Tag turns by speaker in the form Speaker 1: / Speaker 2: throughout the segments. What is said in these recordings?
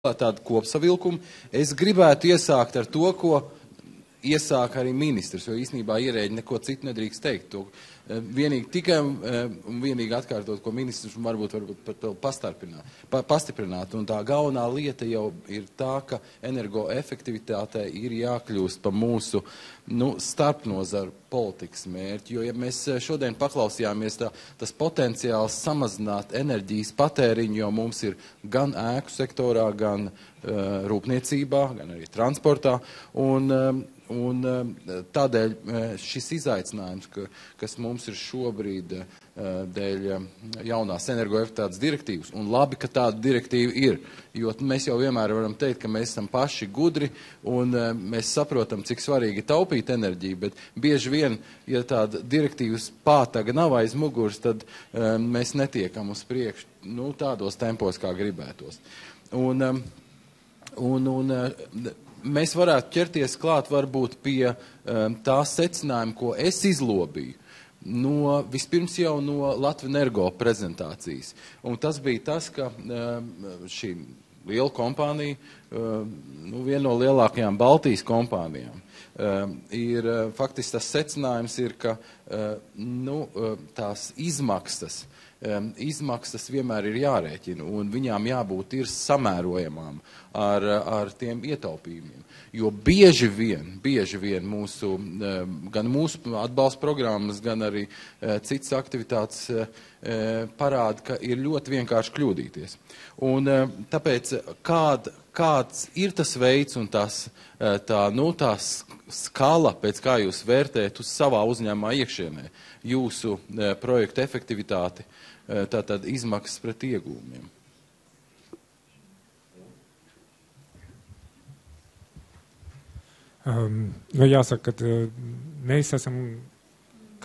Speaker 1: tādu kopsavilkumu. Es gribētu iesākt ar to, ko iesāk arī ministrs, jo īstenībā ierēģi neko citu nedrīkst teikt. To vienīgi tikai un vienīgi atkārtot, ko ministrs varbūt par to pastiprināt. Un tā galvenā lieta jau ir tā, ka energoefektivitātei ir jākļūst pa mūsu starpnozaru politikas mērķi. Jo, ja mēs šodien paklausījāmies, tas potenciāls samazināt enerģijas patēriņu, jo mums ir gan ēku sektorā, gan rūpniecībā, gan arī transportā. Un tādēļ šis izaicinājums, kas mums ir šobrīd dēļ jaunās energoefektivitātes direktīvas, un labi, ka tāda direktīva ir, jo mēs jau vienmēr varam teikt, ka mēs esam paši gudri un mēs saprotam, cik svarīgi taupīt enerģiju, bet bieži vien, ja tāda direktīvas pātaga nav aiz muguras, tad mēs netiekam uz priekšu tādos tempos, kā gribētos. Mēs varētu ķerties klāt varbūt pie tā secinājuma, ko es izlobīju. Vispirms jau no Latvenergo prezentācijas. Un tas bija tas, ka šī liela kompānija, viena no lielākajām Baltijas kompānijām, ir faktiski tas secinājums ir, ka tās izmaksas vienmēr ir jārēķina, un viņām jābūt ir samērojamām ar tiem ietaupījumiem. Jo bieži vien gan mūsu atbalsta programmas, gan arī citas aktivitātes parāda, ka ir ļoti vienkārši kļūdīties. Un tāpēc kāds ir tas veids un tā skala, pēc kā jūs vērtējat uz savā uzņēmumā iekšienē jūsu projektu efektivitāti, tātad izmaksas pret iegūmiem?
Speaker 2: Jāsaka, ka mēs esam,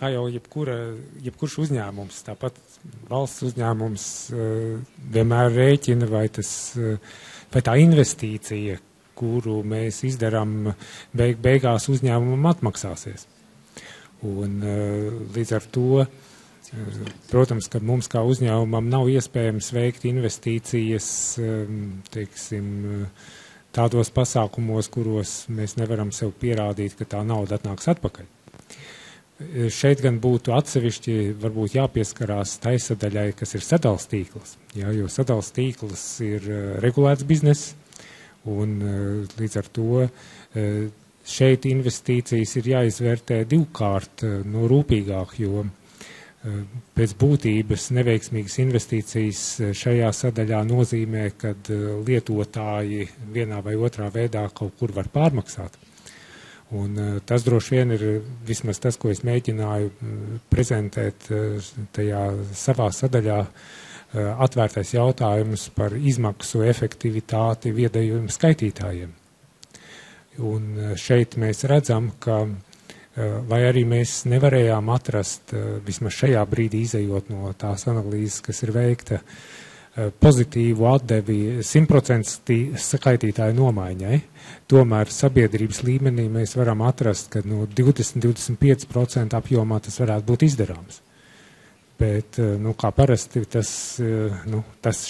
Speaker 2: kā jau jebkurš uzņēmums, tāpat valsts uzņēmums vienmēr rēķina, vai tā investīcija, kuru mēs izdarām, beigās uzņēmumam atmaksāsies. Un līdz ar to, protams, ka mums kā uzņēmumam nav iespējams veikt investīcijas, tādos pasākumos, kuros mēs nevaram sev pierādīt, ka tā nauda atnāks atpakaļ. Šeit gan būtu atsevišķi varbūt jāpieskarās tai sadaļai, kas ir sadales tīkls, jo sadales tīkls ir regulēts bizness, un līdz ar to šeit investīcijas ir jāizvērtē divkārt rūpīgāk, jo pēc būtības neveiksmīgas investīcijas šajā sadaļā nozīmē, kad lietotāji vienā vai otrā veidā kaut kur var pārmaksāt. Un tas droši vien ir vismaz tas, ko es mēģināju prezentēt tajā savā sadaļā, atvērtais jautājums par izmaksu efektivitāti viedajiem skaitītājiem. Un šeit mēs redzam, ka vai arī mēs nevarējām atrast, vismaz šajā brīdī izejot no tās analīzes, kas ir veikta, pozitīvu atdevi 100% skaitītāju nomaiņai. Tomēr sabiedrības līmenī mēs varam atrast, ka no 20–25% apjomā tas varētu būt izdarāms. Bet, kā parasti, tas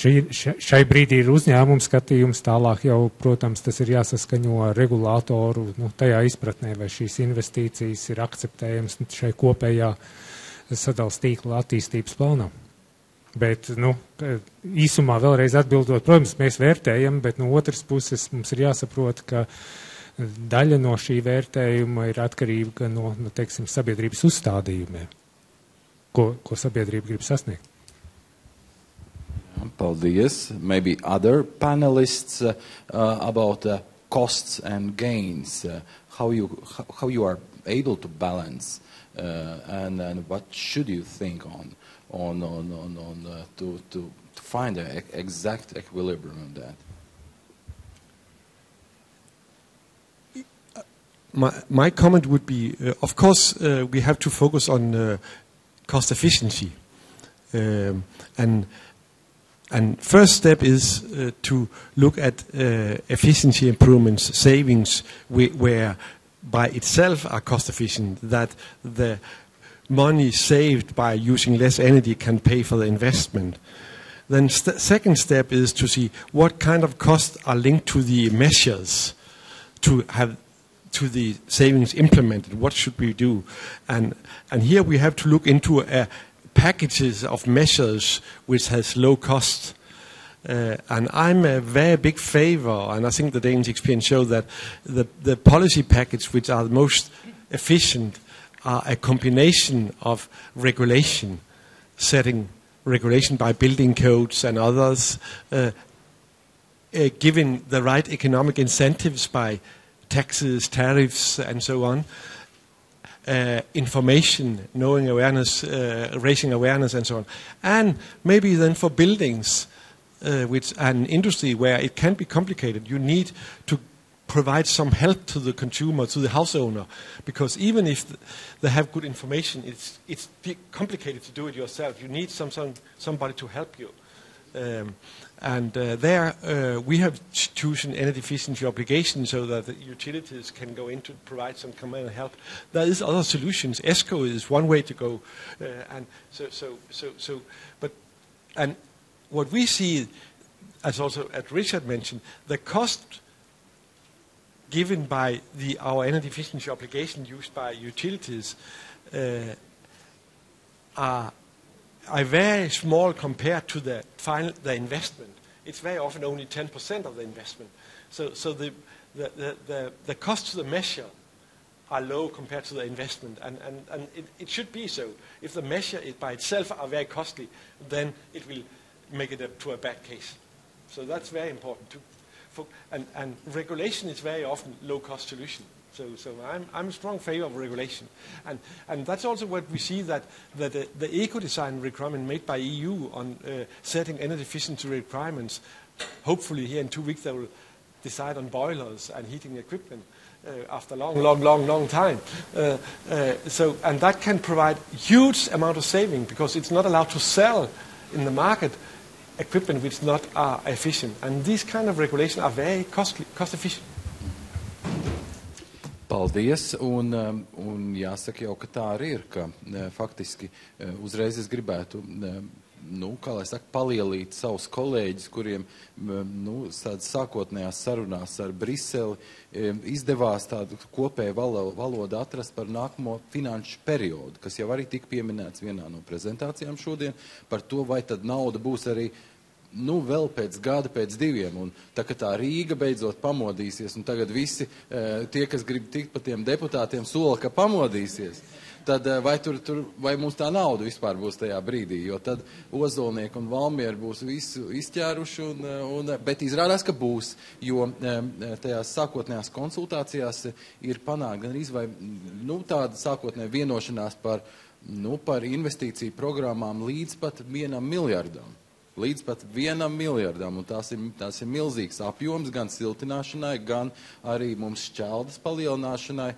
Speaker 2: šai brīdī ir uzņēmums skatījums, tālāk jau, protams, tas ir jāsaskaņo ar regulātoru, tajā izpratnē, vai šīs investīcijas ir akceptējams šai kopējā sadales tīkla attīstības plānā. Bet, īsumā vēlreiz atbildot, protams, mēs vērtējam, bet no otras puses mums ir jāsaprot, ka daļa no šī vērtējuma ir atkarīga no sabiedrības uzstādījumiem. Ko sabiedrība grib sasniegt.
Speaker 1: Paldies. Maybe other panelists about costs and gains, how you are able to balance and what should you think on to find an exact equilibrium on
Speaker 3: that. My comment would be, of course, we have to focus on cost efficiency, and first step is to look at efficiency improvements, savings where by itself are cost efficient, that the money saved by using less energy can pay for the investment. Then second step is to see what kind of costs are linked to the measures to the savings implemented. What should we do? And here we have to look into packages of measures which has low cost. And I'm a very big favor, and I think the Danish experience shows that the policy package which are the most efficient are a combination of regulation, setting regulation by building codes and others, giving the right economic incentives by taxes, tariffs, and so on, information, knowing awareness, raising awareness, and so on. And maybe then for buildings, which an industry where it can be complicated, you need to provide some help to the consumer, to the house owner, because even if they have good information, it's complicated to do it yourself. You need somebody to help you. There we have chosen energy efficiency obligations so that the utilities can go in to provide some common help. There is other solutions. ESCO is one way to go, and what we see, as Richard mentioned, the cost given by our energy efficiency obligation used by utilities are very small compared to the investment. It's very often only 10% of the investment. So the cost to the measure are low compared to the investment, and it should be so. If the measure by itself are very costly, then it will make it to a bad case. So that's very important too. And regulation is very often low-cost solution. So I'm a strong favor of regulation. And that's also what we see that the eco-design requirement made by EU on setting energy efficiency requirements, hopefully here in 2 weeks they will decide on boilers and heating equipment after long time. And that can provide huge amount of saving because it's not allowed to sell in the market equipment which not are efficient. And these kind of regulations are very cost efficient.
Speaker 1: Paldies, un jāsaka jau, ka tā arī ir, ka faktiski uzreiz es gribētu, kā lai saka, palielīt savus kolēģis, kuriem, sākotnējās sarunās ar Briseli izdevās tādu kopēju valodu atrast par nākamo finanšu periodu, kas jau arī tika pieminēts vienā no prezentācijām šodien, par to, vai tad nauda būs arī vēl pēc gada, pēc 2, un tā, ka tā Rīga beidzot pamodīsies, un tagad visi tie, kas grib tikt pa tiem deputātiem, sola, ka pamodīsies, tad vai mums tā nauda vispār būs tajā brīdī, jo tad Ozolnieki un Valmieri būs visu izķēruši, bet izrādās, ka būs, jo tajās sākotnējās konsultācijās ir panākt gan vai tāda sākotnē vienošanās par investīciju programmām līdz pat 1 miljardam. Līdz pat 1 miljardam, un tās ir milzīgs apjoms gan siltināšanai, gan arī mums šķeldas palielināšanai,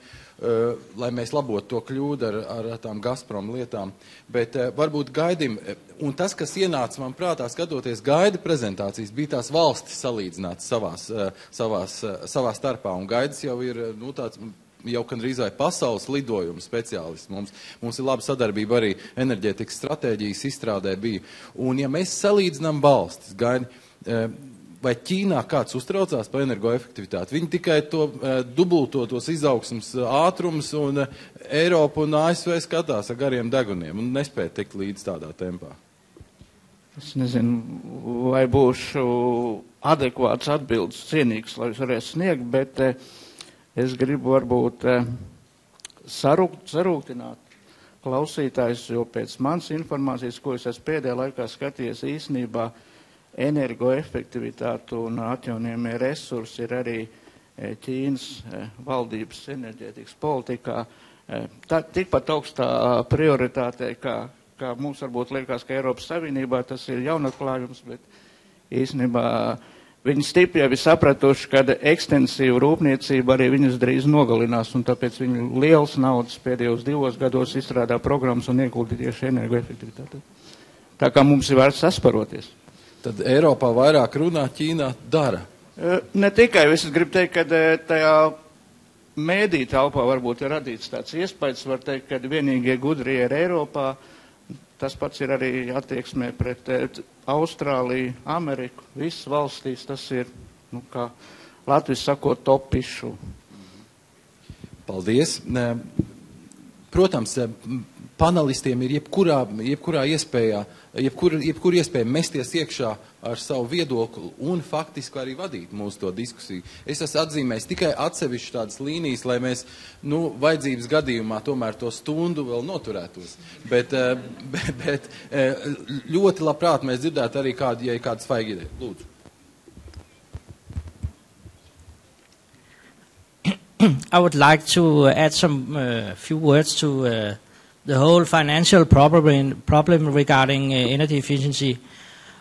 Speaker 1: lai mēs labotu to kļūdu ar tām Gazprom lietām. Bet varbūt gaidim, un tas, kas ienāca man prātā, skatoties gaida prezentācijas, bija tās valstis salīdzināts savā starpā, un gaidas jau ir, tāds jau gandrīz vai pasaules lidojuma speciālists. Mums ir laba sadarbība arī enerģētikas stratēģijas izstrādē bija. Un ja mēs salīdzinām valstis, vai Ķīnā kāds uztraucās par energoefektivitāti, viņi tikai to dubulto tos izaugsmas ātrums, un Eiropa un ASV skatās ar gariem deguniem un nespēja tikt līdz tādā tempā.
Speaker 4: Es nezinu, vai būšu adekvāts atbildes cienīgs, lai es varētu sniegt, bet es gribu varbūt sarūktināt klausītājus, jo pēc manas informācijas, ko es esmu pēdējā laikā skatījies, īstenībā energoefektivitāte un atjaunījumie resursi ir arī Ķīnas valdības enerģētikas politikā tikpat augstā prioritātē, kā mums varbūt liekas, ka Eiropas Savienībā tas ir jaunatklājums, bet īstenībā viņi stipri jau ir sapratuši, ka ekstensīva rūpniecība arī viņus drīz nogalinās, un tāpēc viņi liels naudas pēdējos 2 gados izstrādā programmas un ieguldīja tieši energoefektivitātē. Tā kā mums ir vērts sasparoties.
Speaker 1: Tad Eiropā vairāk runā, Ķīnā dara?
Speaker 4: Ne tikai, es gribu teikt, ka tajā mēdī telpā varbūt ir radīts tāds iespējas, var teikt, ka vienīgie gudrie ir Eiropā. Tas pats ir arī attieksmē pret Austrāliju, Ameriku, visas valstīs tas ir, nu, kā Latvijas sakot, top issue.
Speaker 1: Paldies. Protams, panelistiem ir jebkurā iespējā, jebkura iespēja mesties iekšā ar savu viedokli un faktiski arī vadīt mūsu to diskusiju. Es esmu atzīmējis tikai atsevišķi tādas līnijas, lai mēs, vajadzības gadījumā tomēr to stundu vēl noturētos. Bet ļoti labprāt mēs dzirdētu arī kādu svaigu ideju. Lūdzu.
Speaker 5: I would like to add some few words to the whole financial problem regarding energy efficiency.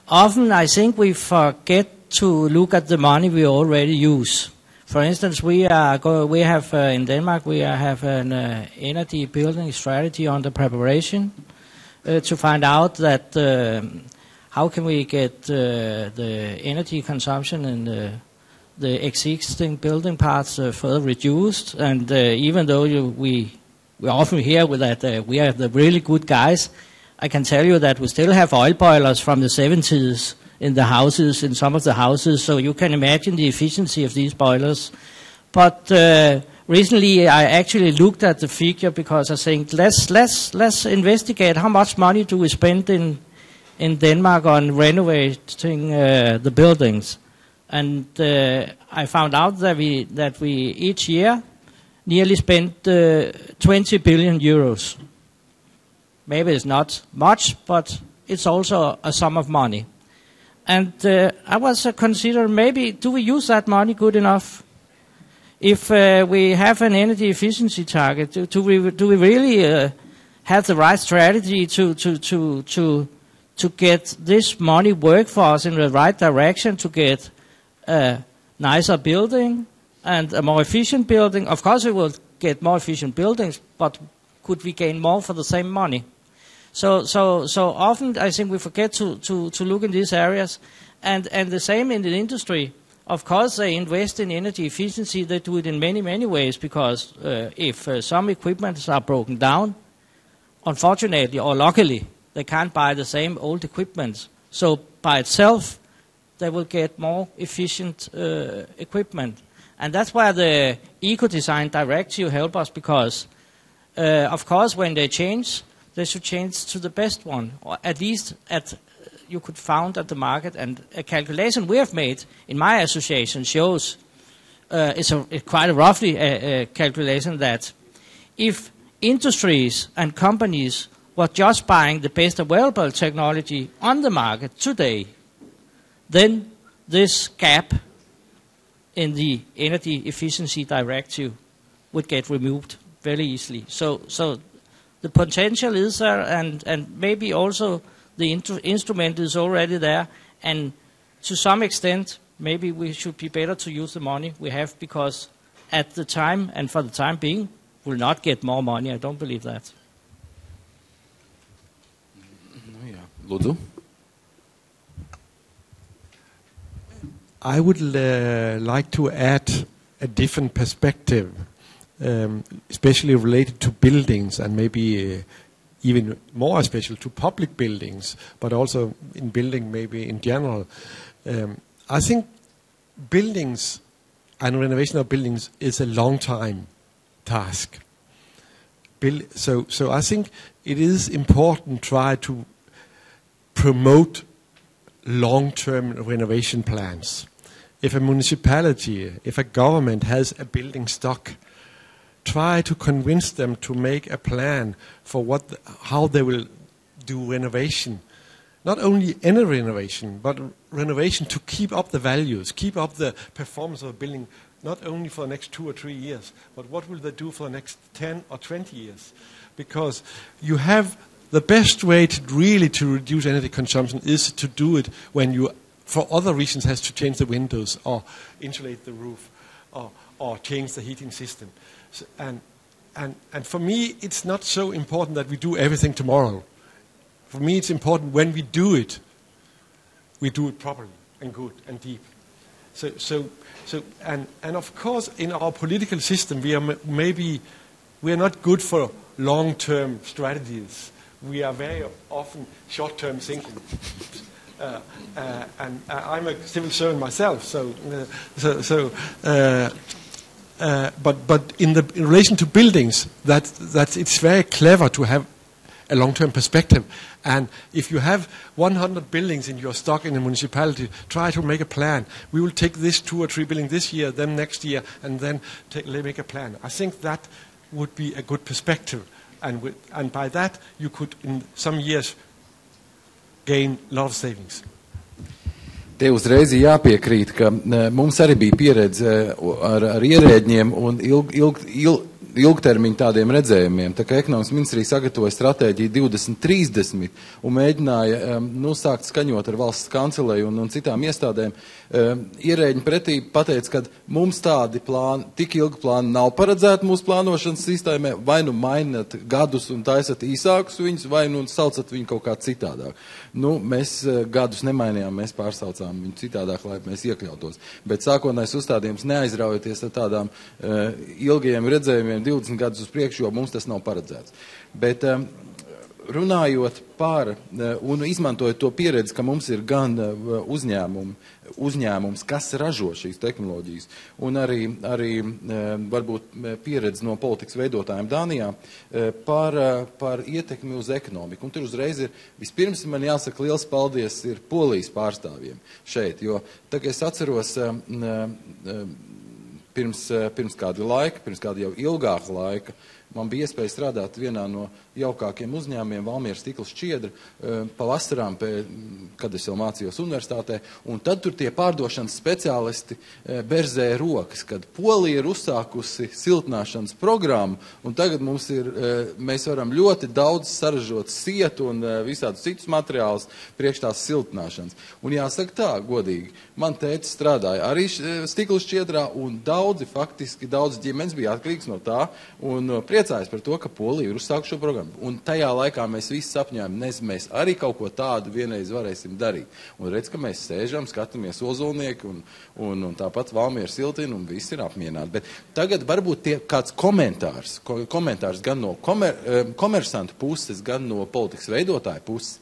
Speaker 5: Often I think we forget to look at the money we already use. For instance, we have in Denmark we have an energy building strategy under preparation to find out that how can we get the energy consumption in the existing building parts further reduced. And even though we often hear that we are the really good guys, I can tell you that we still have oil boilers from the 70s in the houses, in some of the houses, so you can imagine the efficiency of these boilers. But recently I actually looked at the figure because I think let's investigate how much money do we spend in Denmark on renovating the buildings. And I found out that we each year nearly spend 20 billion euros. Maybe it's not much, but it's also a sum of money. And I was considering maybe do we use that money good enough? If we have an energy efficiency target, do we really have the right strategy to get this money work for us in the right direction to get a nicer building and a more efficient building? Of course we will get more efficient buildings, but could we gain more for the same money? So often I think we forget to look in these areas, and the same in the industry. Of course they invest in energy efficiency, they do it in many ways, because if some equipments are broken down, unfortunately or luckily, they can't buy the same old equipment. So by itself, they will get more efficient equipment. And that's where the eco-design directive help us, because, of course, when they change, they should change to the best one, or at least you could found at the market. And a calculation we have made in my association shows, it's quite a roughly calculation, that if industries and companies were just buying the best available technology on the market today, then this gap in the energy efficiency directive would get removed very easily. So the potential is there, and maybe also the instrument is already there, and to some extent maybe we should be better to use the money we have, because at the time and for the time being we'll not get more money. I don't believe that.
Speaker 1: Lūdzu.
Speaker 3: I would like to add a different perspective, especially related to buildings, and maybe even more special to public buildings, but also in building maybe in general. I think buildings and renovation of buildings is a long time task. So I think it is important to try to promote long-term renovation plans. If a municipality, if a government has a building stock, try to convince them to make a plan for how they will do renovation. Not only any renovation, but renovation to keep up the values, keep up the performance of a building, not only for the next 2 or 3 years, but what will they do for the next 10 or 20 years? Because you have the best way to really to reduce energy consumption is to do it when you, for other reasons, has to change the windows or insulate the roof or change the heating system. So, and for me, it's not so important that we do everything tomorrow. For me, it's important when we do it properly and good and deep. And of course, in our political system, we are not good for long-term strategies. We are very often short-term thinking. And I'm a civil servant myself, but in relation to buildings, that it's very clever to have a long-term perspective. And if you have 100 buildings in your stock in a municipality, try to make a plan. We will take this 2 or 3 buildings this year, then next year, and then make a plan. I think that would be a good perspective. And by that, you could, in some years, gain a lot of savings.
Speaker 1: Te uzreiz jāpiekrīt, ka mums arī bija pieredze ar ierēģiem un ilgtermiņa tādiem redzējumiem. Tā kā ekonomikas ministrija sagatavoja stratēģiju 2030 un mēģināja sākt skaņot ar valsts kancelēju un citām iestādēm, ierēģi pretī pateica, ka mums tādi plāni, tik ilgi plāni nav paredzēti mūsu plānošanas sistēmē, vai nu mainat gadus un taisat īsākus viņus, vai nu saucat viņu kaut kā citādāk. Mēs gadus nemainījām, mēs pārsaucām viņu citādāk, lai mēs iekļautos. Bet sākotnējs uzstādījums neaizraujoties ar tādām ilgajiem redzējumiem 20 gadus uz priekšu, jo mums tas nav paredzēts. Bet runājot par un izmantojot to pieredzi, ka mums ir gan uzņēmums, kas ražo šīs tehnoloģijas, un arī varbūt pieredzi no politikas veidotājiem Dānijā par ietekmi uz ekonomiku. Un tur uzreiz vispirms man jāsaka liels paldies ir Polijas pārstāvjiem šeit, jo tagad es atceros pirms kāda laika, pirms kāda jau ilgāka laika, man bija iespēja strādāt vienā no jaukākiem uzņēmumiem, Valmieras stikla šķiedra, pavasarām, kad es jau mācījos universitātē, un tad tur tie pārdošanas speciālisti berzēja rokas, kad Polija ir uzsākusi siltināšanas programmu, un tagad mēs varam ļoti daudz saražot sietu un visādus citus materiālus priekš tās siltināšanas. Un jāsaka tā, godīgi, man tētis strādāja arī stikla šķiedrā, un daudz ģimenes bija atkarīgs no tā, un priecājas par to, ka Polija ir uzsākuši šo programmu. Un tajā laikā mēs visi sapņojam, mēs arī kaut ko tādu vienreiz varēsim darīt. Un redz, ka mēs sēžam, skatāmies Ozolnieki un tāpat Valmiera siltina un viss ir apmierināti. Bet tagad varbūt kāds komentārs gan no komersantu puses, gan no politikas veidotāju puses,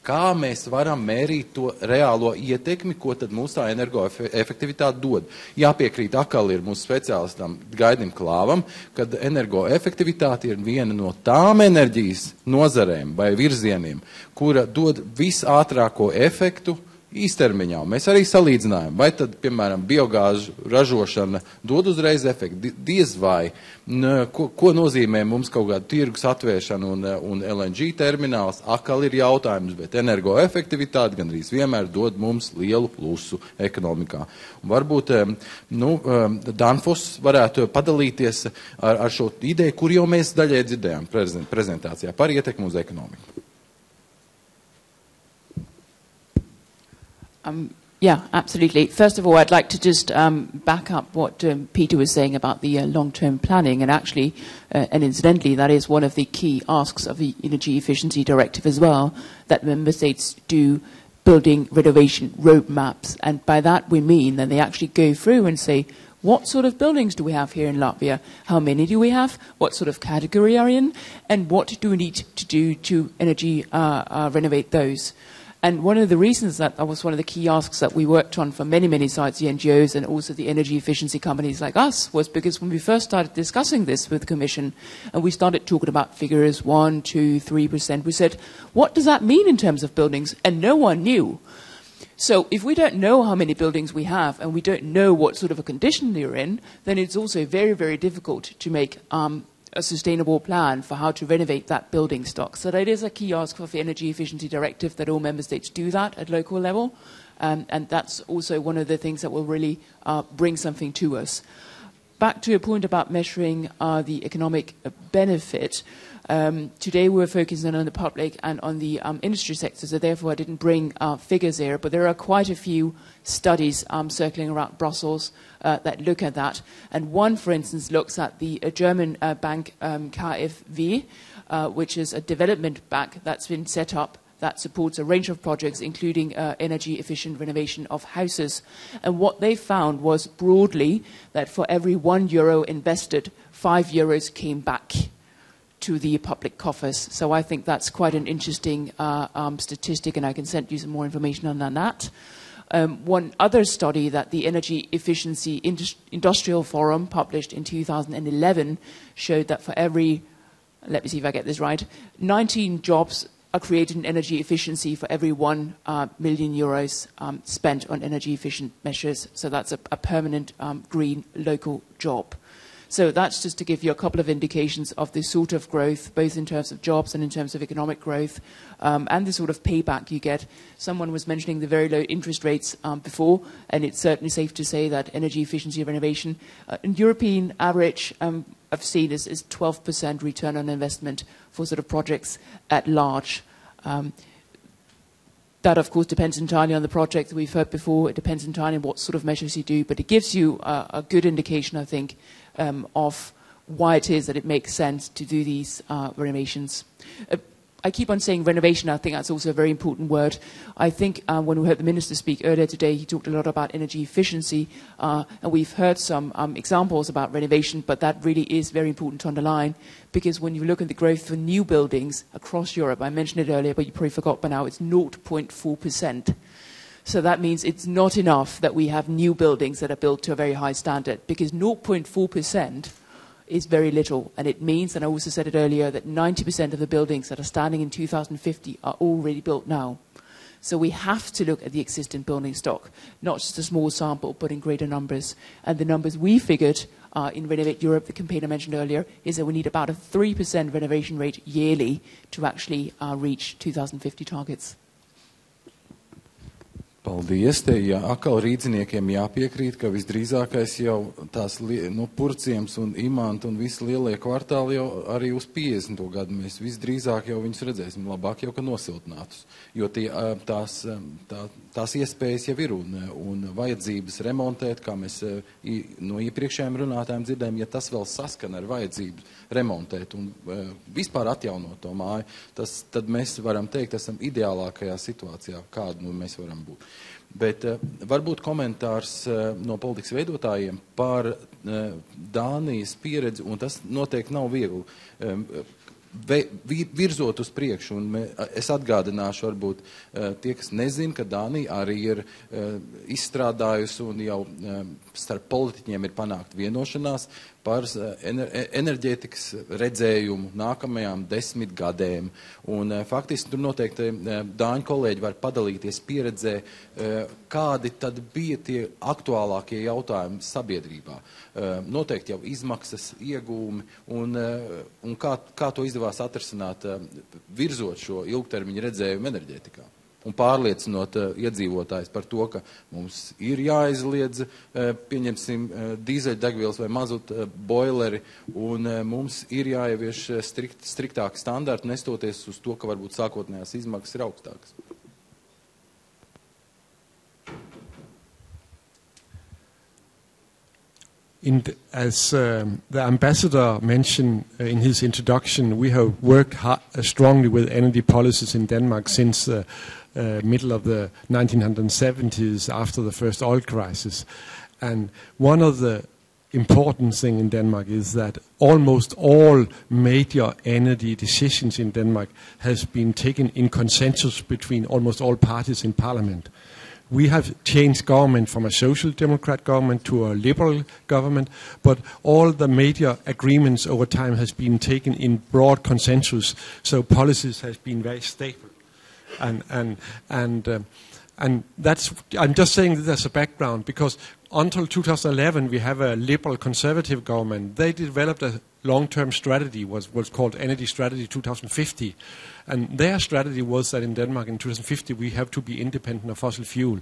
Speaker 1: kā mēs varam mērīt to reālo ietekmi, ko tad mūsu tā energoefektivitāte dod. Jāpiekrīt atkal ir mūsu speciālistam Gaidim Klāvam, kad energoefektivitāte ir viena no tām enerģijas nozarēm vai virzieniem, kura dod visātrāko efektu īstermiņā. Mēs arī salīdzinājām, vai tad, piemēram, biogāžu ražošana dod uzreiz efektu, diez vai, ko nozīmē mums kaut kāda tirgus atvēršana un LNG termināls, atkal ir jautājums, bet energoefektivitāte gandrīz vienmēr dod mums lielu plusu ekonomikā. Un varbūt, Danfos varētu padalīties ar šo ideju, kur jau mēs daļai dzirdējām prezentācijā par ietekmi uz ekonomiku.
Speaker 6: Yeah, absolutely. First of all, I'd like to just back up what Peter was saying about the long-term planning. And actually, and incidentally, that is one of the key asks of the Energy Efficiency Directive as well, that member states do building renovation roadmaps. And by that we mean that they actually go through and say, what sort of buildings do we have here in Latvia? How many do we have? What sort of category are in? And what do we need to do to energy renovate those? And one of the reasons that was one of the key asks that we worked on for many, many sites, the NGOs and also the energy efficiency companies like us, was because when we first started discussing this with the Commission and we started talking about figures 1%, 2%, 3%, we said, what does that mean in terms of buildings? And no one knew. So if we don't know how many buildings we have and we don't know what sort of a condition they're in, then it's also very, very difficult to make a sustainable plan for how to renovate that building stock. So that is a key ask for the Energy Efficiency Directive, that all member states do that at local level. And that's also one of the things that will really bring something to us. Back to your point about measuring the economic benefit. Today we're focusing on the public and on the industry sector, so therefore I didn't bring figures here, but there are quite a few studies circling around Brussels that look at that. And one, for instance, looks at the German bank KfW, which is a development bank that's been set up that supports a range of projects, including energy-efficient renovation of houses. And what they found was broadly that for every €1 invested, €5 came back to the public coffers. So I think that's quite an interesting statistic, and I can send you some more information on that. One other study that the Energy Efficiency Industrial Forum published in 2011 showed that for every, let me see if I get this right, 19 jobs are created in energy efficiency for every 1 million euros spent on energy efficient measures. So that's a permanent green local job. So that's just to give you a couple of indications of the sort of growth, both in terms of jobs and in terms of economic growth, and the sort of payback you get. Someone was mentioning the very low interest rates before, and it's certainly safe to say that energy efficiency renovation, in European average, I've seen is 12% return on investment for sort of projects at large. That, of course, depends entirely on the project that we've heard before. It depends entirely on what sort of measures you do, but it gives you a good indication, I think, of why it is that it makes sense to do these renovations. I keep on saying renovation. I think that's also a very important word. I think when we heard the Minister speak earlier today, he talked a lot about energy efficiency, and we've heard some examples about renovation, but that really is very important to underline, because when you look at the growth for new buildings across Europe, I mentioned it earlier, but you probably forgot by now, it's 0.4%. So that means it's not enough that we have new buildings that are built to a very high standard, because 0.4% is very little. And it means, and I also said it earlier, that 90% of the buildings that are standing in 2050 are already built now. So we have to look at the existing building stock, not just a small sample, but in greater numbers. And the numbers we figured in Renovate Europe, the campaign I mentioned earlier, is that we need about a 3% renovation rate yearly to actually reach 2050 targets.
Speaker 1: Paldies. Te atkal rīdziniekiem jāpiekrīt, ka visdrīzākais jau tās Purciems un Imanta un visi lielie kvartāli jau arī uz 50. gadu. Mēs visdrīzāk jau viņus redzēsim, labāk jau, ka nosiltinātus. Jo tās iespējas jau ir un vajadzības remontēt, kā mēs no iepriekšējiem runātājiem dzirdējām, ja tas vēl saskana ar vajadzību remontēt un vispār atjaunot to māju, tad mēs varam teikt, esam ideālākajā situācijā, kādu mēs varam būt. Bet varbūt komentārs no politikas veidotājiem par Dānijas pieredzi, un tas noteikti nav viegli. Virzot uz priekšu, un es atgādināšu varbūt tie, kas nezin, ka Dānija arī ir izstrādājusi un jau starp politiķiem ir panākt vienošanās par enerģētikas redzējumu nākamajām 10 gadēm. Un faktiski tur noteikti dāņu kolēģi var padalīties pieredzē, kādi tad bija tie aktuālākie jautājumi sabiedrībā. Noteikti jau izmaksas, iegūmi un kā to izdevās atrasināt, virzot šo ilgtermiņa redzējumu enerģētikā. Un pārliecinot iedzīvotājs par to, ka mums ir jāizliedz, pieņemsim, dīzeļdegvielas vai mazuta boileri, un mums ir jāievieš striktāki standarti, nestoties uz to, ka varbūt sākotnējās izmaksas ir augstākas.
Speaker 3: As the ambassador mentioned in his introduction, we have worked strongly with energy policies in Denmark since the middle of the 1970s, after the first oil crisis. And one of the important things in Denmark is that almost all major energy decisions in Denmark has been taken in consensus between almost all parties in parliament. We have changed government from a social democrat government to a liberal government, but all the major agreements over time has been taken in broad consensus, so policies has been very stable. And that's, I'm just saying this as a background, because until 2011 we have a liberal conservative government. They developed a long-term strategy, was called Energy Strategy 2050. And their strategy was that in Denmark in 2050 we have to be independent of fossil fuel.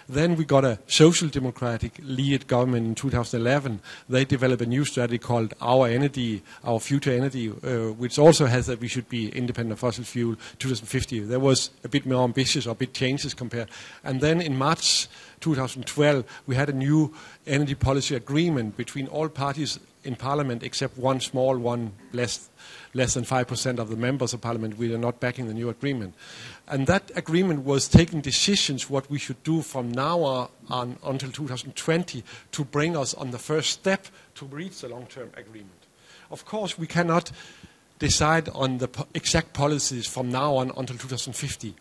Speaker 3: Then we got a social democratic lead government in 2011. They developed a new strategy called Our Energy, Our Future Energy, which also has that we should be independent of fossil fuel 2050. There was a bit more ambitious or a bit changes compared. And then in March 2012 we had a new energy policy agreement between all parties in parliament except one small one, less than 5% of the members of parliament. We are not backing the new agreement. And that agreement was taking decisions what we should do from now on until 2020 to bring us on the first step to reach the long-term agreement. of course, we cannot decide on the exact policies from now on until 2050.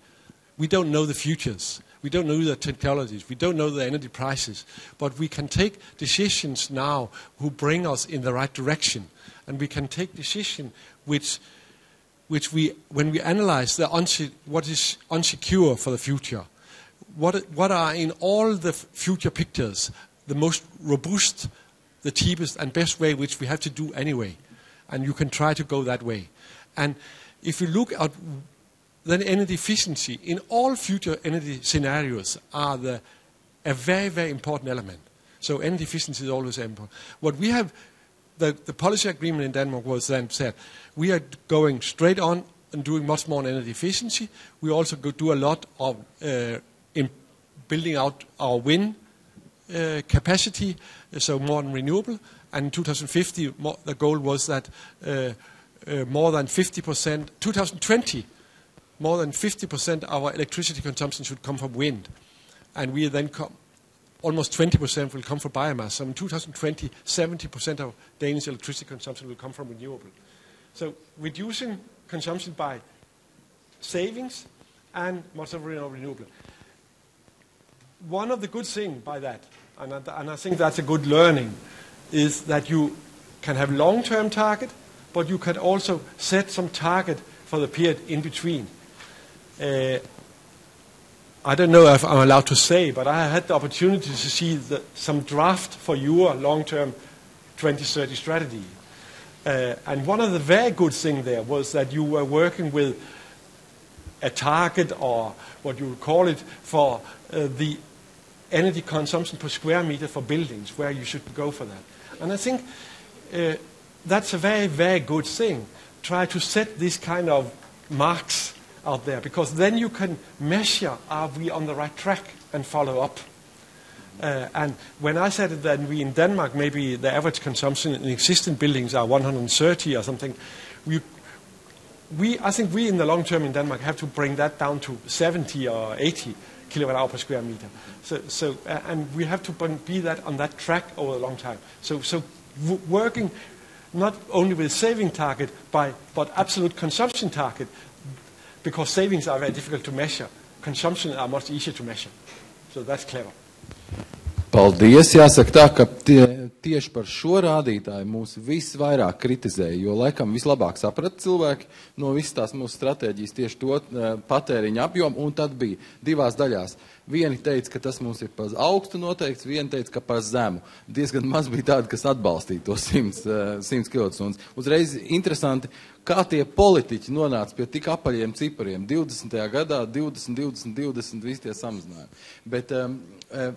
Speaker 3: We don't know the futures. We don't know the technologies. We don't know the energy prices. But we can take decisions now who bring us in the right direction. And we can take decisions which we, when we analyze what is unsecure for the future, what are in all the future pictures the most robust, the cheapest and best way, which we have to do anyway. And you can try to go that way. And if you look at then energy efficiency in all future energy scenarios are a very, very important element. So energy efficiency is always important. What we have, the policy agreement in Denmark was then said, we are going straight on and doing much more on energy efficiency. We also do a lot of in building out our wind capacity, so more than renewable. And in 2050, the goal was that more than 50%, 2020, more than 50% of our electricity consumption should come from wind. And we then almost 20% will come from biomass. So in 2020, 70% of Danish electricity consumption will come from renewable. So reducing consumption by savings and much of renewable. One of the good things by that, and I think that's a good learning, is that you can have long-term target, but you can also set some target for the period in between. I don't know if I'm allowed to say, but I had the opportunity to see some draft for your long-term 2030 strategy. And one of the very good things there was that you were working with a target, or what you would call it, for the energy consumption per square meter for buildings, where you should go for that. And I think that's a very, very good thing. Try to set this kind of marks out there, because then you can measure, are we on the right track, and follow up. And when I said that we in Denmark, maybe the average consumption in existing buildings are 130 or something, I think we in the long term in Denmark have to bring that down to 70 or 80 kilowatt hour per square meter. And we have to be that on that track over a long time. So working not only with saving target, but absolute consumption target, because savings are very difficult to measure. Consumption are much easier to measure. So that's clever.
Speaker 1: Paldies. Jāsaka tā, ka tieši par šo rādītāju mūs visvairāk kritizēja, jo laikam vislabāk saprata cilvēki no visas tās mūsu stratēģijas tieši to patēriņa apjomu, un tad bija divās daļās. Vieni teica, ka tas mums ir par augstu noteikts, vieni teica, ka par zemu. Diezgan maz bija tādi, kas atbalstīja to 100 kWh. Uzreiz interesanti, kā tie politiķi nonāca pie tik apaļiem cipariem. 20. gadā 20, visi tie samazinājumi. Bet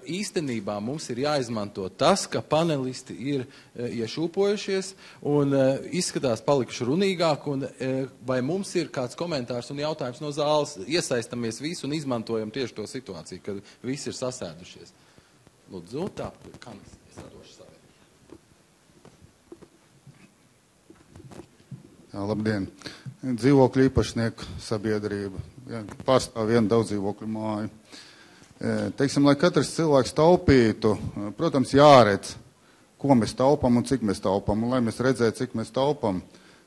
Speaker 1: īstenībā mums ir jāizmanto tas, ka panelisti ir iešūpojušies un izskatās palikuši runīgāk, un vai mums ir kāds komentārs un jautājums no zāles, iesaistamies visu un izmantojam tieši to situāciju, kad visi ir sasēdušies. Lūdzu, tā, kanis, es atdošu savu.
Speaker 7: Jā, labdien. Dzīvokļu īpašnieku sabiedrība. Pārstāv vienu daudzdzīvokļu māju. Teiksim, lai katrs cilvēks taupītu, protams, jāredz, ko mēs taupam un cik mēs taupam. Un lai mēs redzētu, cik mēs taupam,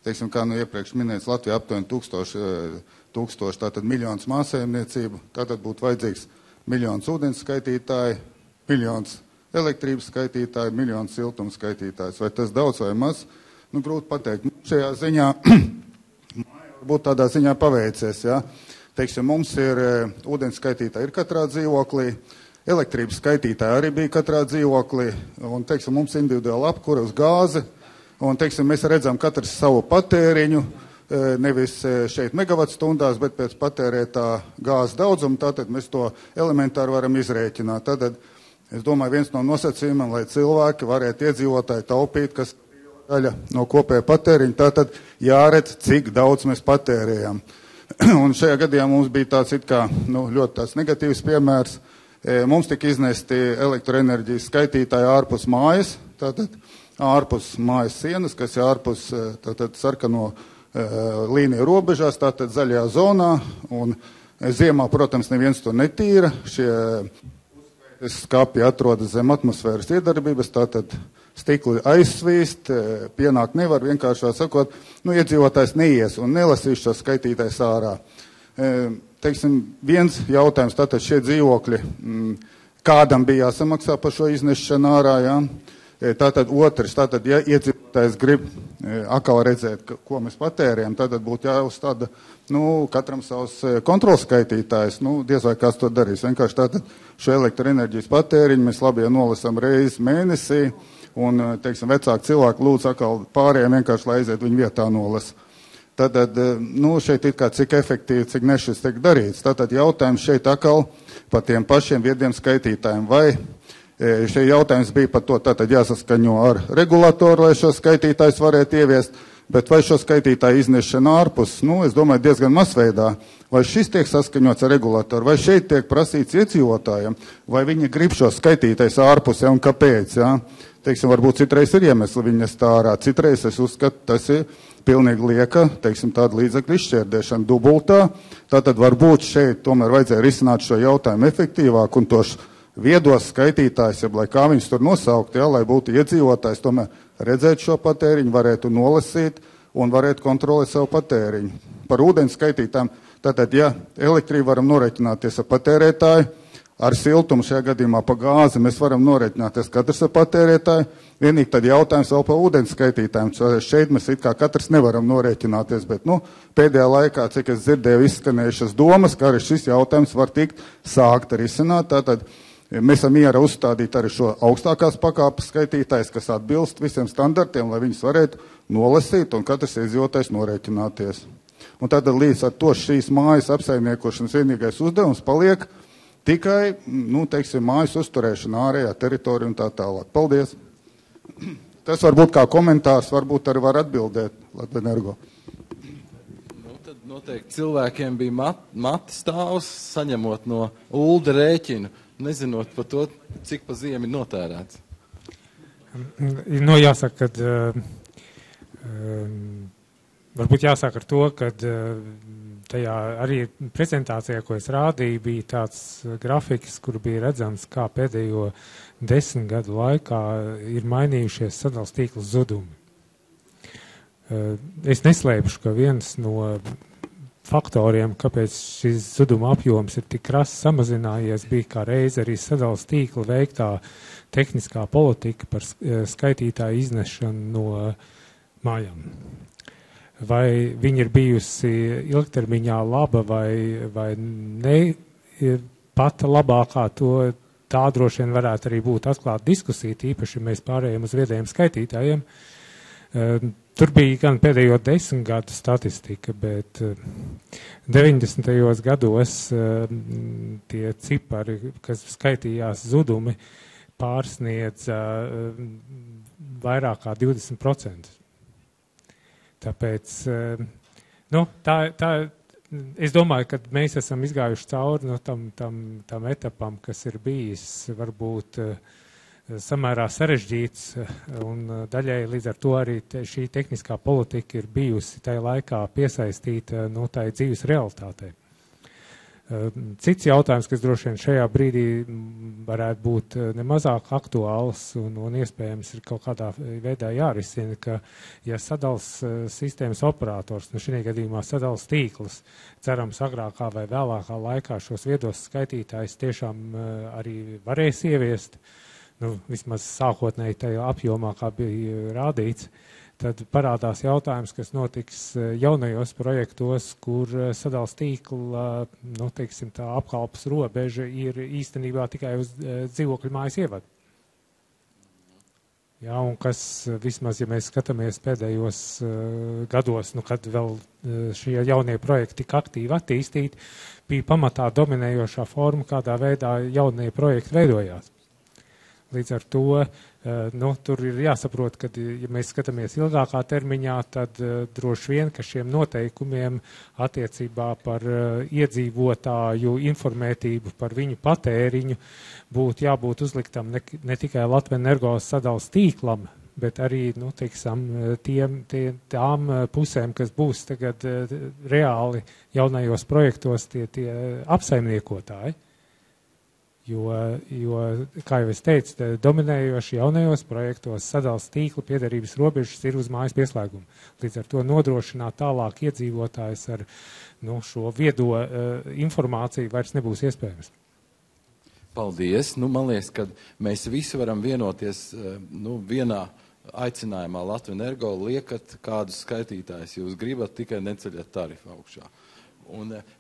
Speaker 7: teiksim, kā iepriekš minēts, Latvijā aptuveni 1000, tātad miljonus mājsaimniecību, tātad būtu vajadzīgs miljons ūdens skaitītāji, miljons elektrības skaitītāji, miljons siltuma skaitītājs. Vai tas daudz vai maz? Nu, grūti pateikt. Šajā ziņā, varbūt tādā ziņā paveicies, ja? Teiksim, mums ir ūdens skaitītāji ir katrā dzīvoklī, elektrības skaitītāji arī bija katrā dzīvoklī, un, teiksim, mums individuāli apkura uz gāzi, un, teiksim, mēs redzam katrs savu patēriņu, nevis šeit megavatstundās, bet pēc patērētā gāzes daudzuma, tātad mēs to elementāri varam izrēķināt. Tātad, es domāju, viens no nosacījumiem, lai cilvēki varētu iedzīvotāji taupīt, kas daļa no kopēja patēriņa, tātad jāredz, cik daudz mēs patērējam. Un šajā gadījumā mums bija tāds ļoti tāds negatīvs piemērs. Mums tika iznesti elektroenerģijas skaitītāji ārpus mājas, tātad ārpus mājas sienas, kas ir ārpus tātad sarkano līniju robežās, tātad zaļajā zonā, un ziemā, protams, neviens to netīra. Šie skāpji atrodas zem atmosfēras iedarbības, tātad stikli aizsvīst, pienākt nevar, vienkāršā sakot, iedzīvotājs neies un nelasīs šo skaitītājs ārā. Teiksim, viens jautājums, tātad šie dzīvokļi, kādam bija jāsamaksā par šo iznešanu ārā, jā? Tātad otrs, tātad, ja iedzīvotājs grib atkal redzēt, ko mēs patērējam, tātad būtu jāuzstāda, katram savs kontrols skaitītājs, diez vai kāds to darīs. Vienkārši tātad šo elektroenerģijas patēriņu mēs labi nolasam reizi mēnesī, un, teiksim, vecāki cilvēki lūdz atkal pārējiem vienkārši, lai aiziet viņu vietā nolas. Tātad, šeit ir kā cik efektīvi, cik nešis tiek darīts. Tātad jautājums šeit atkal par tiem pašiem viediem skaitītājiem, vai šie jautājums bija par to, tātad jāsaskaņo ar regulatoru, lai šo skaitītājs varētu ieviest, bet vai šo skaitītāju iznešana ārpus, es domāju, diezgan masveidā, vai šis tiek saskaņots ar regulatoru, vai šeit tiek prasīts iedzīvotājiem, vai viņi grib šo skaitītājs ārpus, un kāpēc, Teiksim, varbūt citreiz ir iemesli viņi nest ārā, citreiz es uzskatu, tas ir pilnīgi lieka, teiksim, tāda līdzekļu izšķērdēšana dubultā, tātad varbūt šeit tomēr vajadzēja risināt šo jautājumu efektīvāk un tos viedos skaitītājs, lai kā viņus tur nosaukt, lai būtu iedzīvotājs, tomēr redzēt šo patēriņu, varētu nolasīt un varētu kontrolēt savu patēriņu. Par ūdens skaitītājiem, tātad, ja elektrību varam noreķināties ar patērētāju, ar siltumu šajā gadījumā pa gāzi mēs varam noreķināties katrs ar patērētāju, vienīgi tad jautājums vēl par ūdens skaitītājiem. Šeit mēs it kā katrs nevaram noreķināties, bet pēdējā laikā, cik es dzirdēju, izskanējušas domas, ka arī šis jautājums var tikt sākt risināt, tātad mēs esam miera uzstādīt arī šo augstākās pakāpes skaitītājs, kas atbilst visiem standartiem, lai viņus varētu nolasīt un katrs iedzīvotājs norēķināties. Un tad līdz ar to šīs mājas apsaimniekošanas vienīgais uzdevums paliek tikai, teiksim, mājas uzturēšana ārējā teritorija un tā tālāk. Paldies! Tas varbūt kā komentārs, varbūt arī var atbildēt Latvenergo.
Speaker 1: Tad noteikti cilvēkiem bija mati stāvs, saņemot no ULDA rēķinu, nezinot par to, cik pa ziemi notērēts.
Speaker 2: Jāsaka, kad varbūt jāsāk ar to, kad tajā arī prezentācijā, ko es rādīju, bija tāds grafiks, kur bija redzams, kā pēdējo 10 gadu laikā ir mainījušies sadales tīkla zudumi. Es neslēpšu, ka viens no faktoriem, kāpēc šis zuduma apjoms ir tik krasi samazinājies, bija kā reiz arī sadales tīkla veiktā tehniskā politika par skaitītāju iznešanu no mājām. Vai viņa ir bijusi ilgtermiņā laba vai ne pata labākā, tā droši vien varētu arī būt atklāta diskusija, īpaši mēs pārējiem uz viedajiem skaitītājiem. Tur bija gan pēdējo 10 gadu statistika, bet 90. gados tie cipari, kas skaitījās zudumi, pārsniedza vairāk kā 20%. Tāpēc, es domāju, ka mēs esam izgājuši cauri tam etapam, kas ir bijis varbūt samērā sarežģīts, un daļai līdz ar to arī šī tehniskā politika ir bijusi tajā laikā piesaistīta tai dzīves realitātei. Cits jautājums, kas droši vien šajā brīdī varētu būt nemazāk aktuāls un iespējams ir kaut kādā veidā jārisina, ka ja sadals sistēmas operators, šajā gadījumā sadals tīkls, cerams agrākā vai vēlākā laikā šos viedos skaitītājus tiešām arī varēs ieviest, vismaz sākotnēji tajā apjomā, kā bija rādīts, tad parādās jautājums, kas notiks jaunajos projektos, kur sadales tīkla, teiksim, tā apkalpes robeža ir īstenībā tikai uz dzīvokļu mājas ievadu. Jā, un kas vismaz, ja mēs skatāmies pēdējos gados, kad vēl šie jaunie projekti tika aktīvi attīstīti, bija pamatā dominējošā forma, kādā veidā jaunie projekti veidojās. Līdz ar to tur ir jāsaprot, ka, ja mēs skatāmies ilgākā termiņā, tad droši vien, ka šiem noteikumiem attiecībā par iedzīvotāju informētību par viņu patēriņu būtu jābūt uzliktam ne tikai Latvenergo sadales tīklam, bet arī, tām pusēm, kas būs tagad reāli jaunajos projektos tie apsaimniekotāji. Jo, kā jau es teicu, dominējoši jaunajos projektos sadals tīkla piederības robežas ir uz mājas pieslēgumu. Līdz ar to nodrošināt tālāk iedzīvotājs ar šo viedo informāciju vairs nebūs iespējams.
Speaker 1: Paldies. Man liekas, ka mēs visi varam vienoties vienā aicinājumā Latvenergo liekat kādus skaitītājus jūs gribat, tikai neceļat tarifu augšā.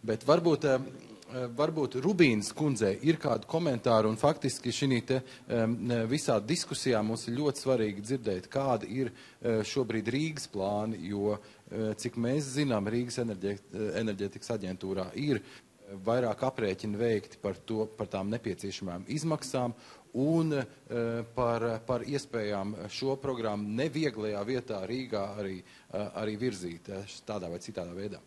Speaker 1: Bet varbūt Rubīnas kundzei ir kādu komentāru, un faktiski šī visā diskusijā mums ir ļoti svarīgi dzirdēt, kāda ir šobrīd Rīgas plāni, jo, cik mēs zinām, Rīgas enerģētikas aģentūrā ir vairāk aprēķini veikti par tām nepieciešamām izmaksām un par iespējām šo programmu nevieglajā vietā Rīgā arī virzīt tādā vai citādā veidā.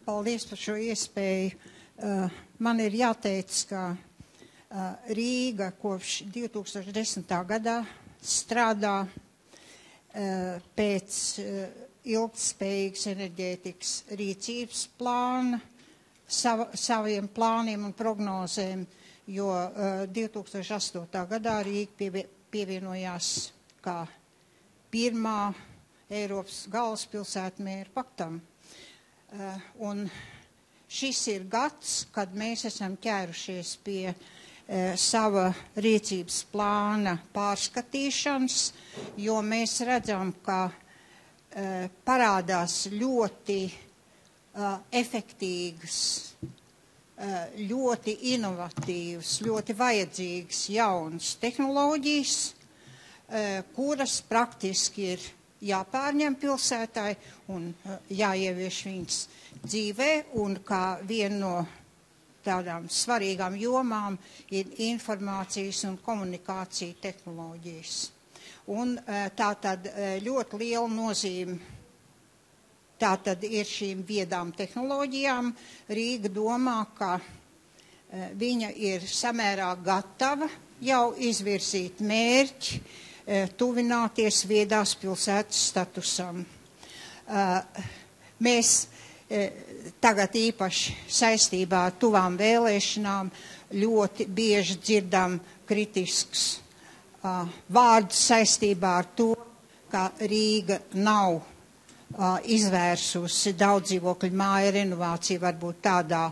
Speaker 8: Paldies par šo iespēju. Man ir jāteic, ka Rīga kopš 2010. gadā strādā pēc ilgtspējīgas enerģētikas rīcības plāna, saviem plāniem un prognozēm, jo 2008. gadā Rīga pievienojās kā pirmā Eiropas galvaspilsēta mērķa paktam. Un šis ir gads, kad mēs esam ķērušies pie sava rīcības plāna pārskatīšanas, jo mēs redzam, ka parādās ļoti efektīgas, ļoti inovatīvas, ļoti vajadzīgas jaunas tehnoloģijas, kuras praktiski ir jāpārņem pilsētai un jāievieš viņas dzīvē, un kā viena no tādām svarīgām jomām ir informācijas un komunikācija tehnoloģijas. Un tā tad ļoti liela nozīme tā tad ir šīm viedām tehnoloģijām. Rīga domā, ka viņa ir samērā gatava jau izvirzīt mērķi, tuvināties viedās pilsētas statusam. Mēs tagad īpaši saistībā ar tuvām vēlēšanām ļoti bieži dzirdam kritisks vārdus saistībā ar to, ka Rīga nav izvērsusi daudzdzīvokļu māju renovāciju varbūt tādā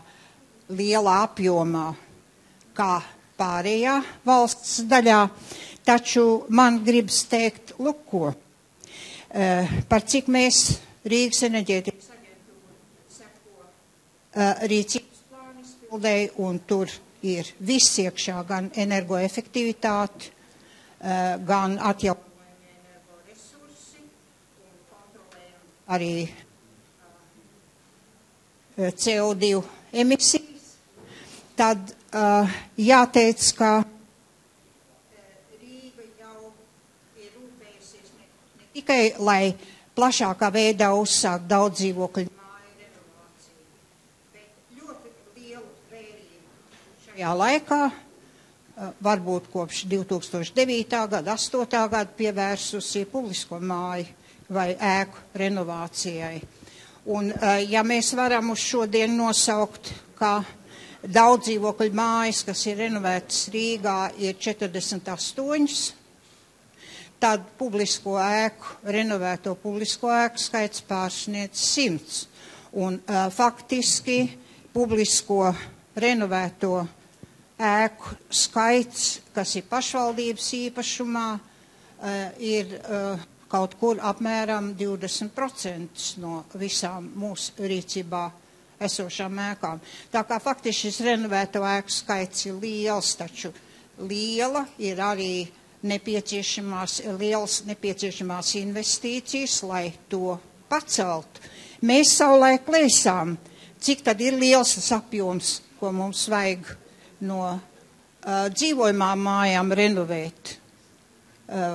Speaker 8: lielā apjomā kā pārējā valsts daļā. Taču man gribas teikt, lūk, ko, par cik mēs Rīgas enerģētikas aģentūra seko rīcības plānu izpildēji, un tur ir viss iekšā, gan energoefektivitāte, gan atjaunojamie energoresursi, un kontrolējam arī CO2 emisijas. Tad jāteic, ka tikai, lai plašākā veidā uzsākt daudzdzīvokļu māju renovāciju, bet ļoti lielu vērību šajā laikā, varbūt kopš 2009. gada, 2008. gada pievērsusi publisko māju vai ēku renovācijai. Un, ja mēs varam uz šodien nosaukt, ka daudzdzīvokļu mājas, kas ir renovētas Rīgā, ir 48, tad publisko ēku, renovēto publisko ēku skaits pārsniedz 100. Un faktiski publisko renovēto ēku skaits, kas ir pašvaldības īpašumā, ir kaut kur apmēram 20% no visām mūsu rīcībā esošām ēkām. Tā kā faktiski šis renovēto ēku skaits ir liels, taču liela ir arī lielas nepieciešamās investīcijas, lai to paceltu. Mēs savulaik lēsām, cik tad ir liels tas apjoms, ko mums vajag no dzīvojamām mājām renovēt.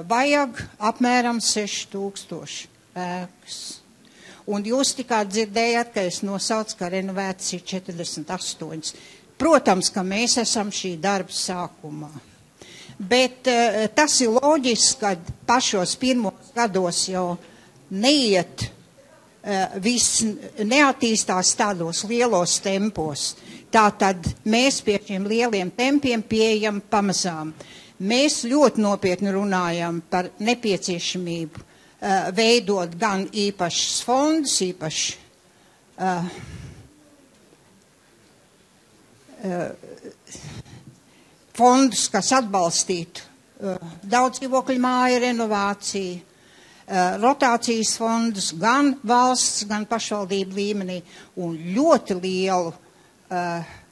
Speaker 8: Vajag apmēram 6000 ēkas. Un jūs tikā dzirdējāt, ka es nosaucu, ka renovētas ir 48. Protams, ka mēs esam šī darba sākumā. Bet tas ir loģiski, ka pašos pirmos gados jau viss neattīstās tādos lielos tempos. Tātad mēs pie šiem lieliem tempiem pieejam pamazām. Mēs ļoti nopietni runājam par nepieciešamību veidot gan īpašs fondus, fondus, kas atbalstītu daudzdzīvokļu māju renovāciju, rotācijas fondus gan valsts, gan pašvaldību līmenī un ļoti lielu,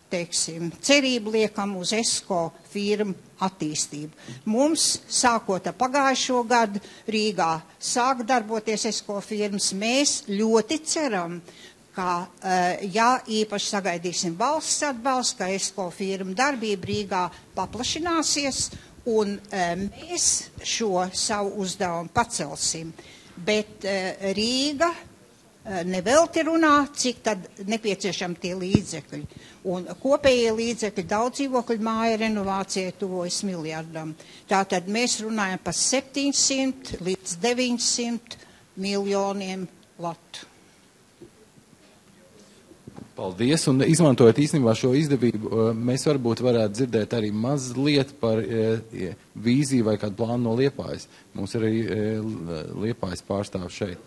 Speaker 8: teiksim, cerību liekam uz ESCO firmu attīstību. Mums, sākot ar pagājušo gadu, Rīgā sāk darboties ESCO firmas. Mēs ļoti ceram, ka, ja īpaši sagaidīsim valsts atbalstu, ka ESCO firma darbība Rīgā paplašināsies, un mēs šo savu uzdevumu pacelsim. Bet Rīga nevelti runā, cik tad nepieciešami tie līdzekļi. Un kopējie līdzekļi daudzdzīvokļu māju renovācijai tuvojas miljardam. Tātad mēs runājam par 700 līdz 900 miljoniem latu.
Speaker 1: Paldies, un izmantojot īstenībā šo izdevību, mēs varbūt varētu dzirdēt arī mazliet par vīziju vai kādu plānu no Liepājas. Mums ir arī Liepājas pārstāv šeit.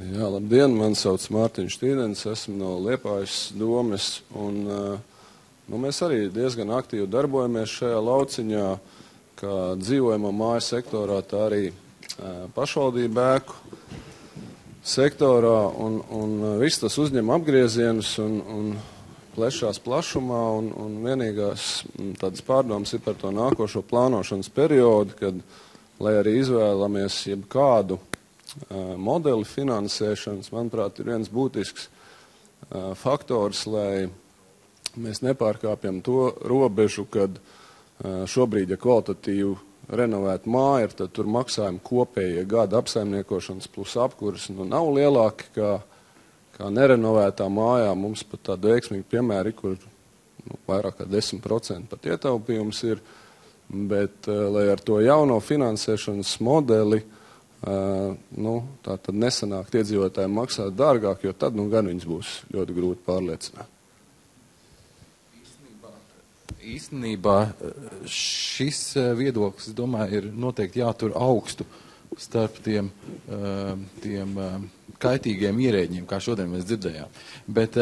Speaker 9: Jā, labdien, man sauc Mārtiņš Tīdens, esmu no Liepājas domes, un mēs arī diezgan aktīvi darbojamies šajā lauciņā, kā dzīvojamo māju sektorā, tā arī pašvaldību ēku sektorā, un viss tas uzņem apgriezienus un plešās plašumā, un vienīgās tādas pārdomas ir par to nākošo plānošanas periodu, kad, lai arī izvēlamies jebkādu modeli finansēšanas, manuprāt, ir viens būtisks faktors, lai mēs nepārkāpjam to robežu, kad šobrīd, ja kvalitatīvu renovēt māju, tad tur maksājumi kopējie gada apsaimniekošanas plus apkuras nav lielāki kā nerenovētā mājā. Mums pat tāda veiksmīga piemēra, kur vairāk kā 10% pat ietaupījums ir, bet lai ar to jauno finansēšanas modeli tā tad nesanākt iedzīvotājiem maksāt dārgāk, jo tad gan viņus būs ļoti grūti pārliecināt.
Speaker 1: Īstenībā šis viedoklis, es domāju, ir noteikti jātur augstu starp tiem kaitīgiem ierēģiem, kā šodien mēs dzirdējām. Bet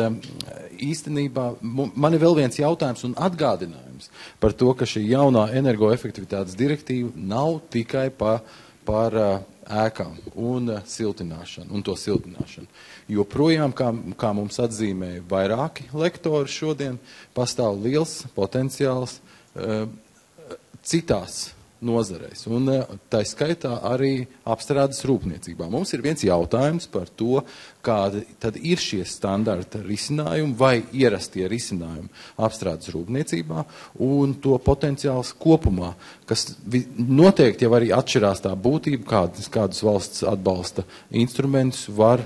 Speaker 1: īstenībā man ir vēl viens jautājums un atgādinājums par to, ka šī jaunā energoefektivitātes direktīva nav tikai par ēkām un siltināšanu, un to siltināšanu. Joprojām, kā mums atzīmēja vairāki lektori šodien, pastāv liels potenciāls citās nozarēs, un tā skaitā arī apstrādes rūpniecībā. Mums ir viens jautājums par to, kādi tad ir šie standarta risinājumi vai ierastie risinājumi apstrādes rūpniecībā un to potenciāls kopumā, kas noteikti jau arī atšķirās tā būtība, kādus valsts atbalsta instrumentus var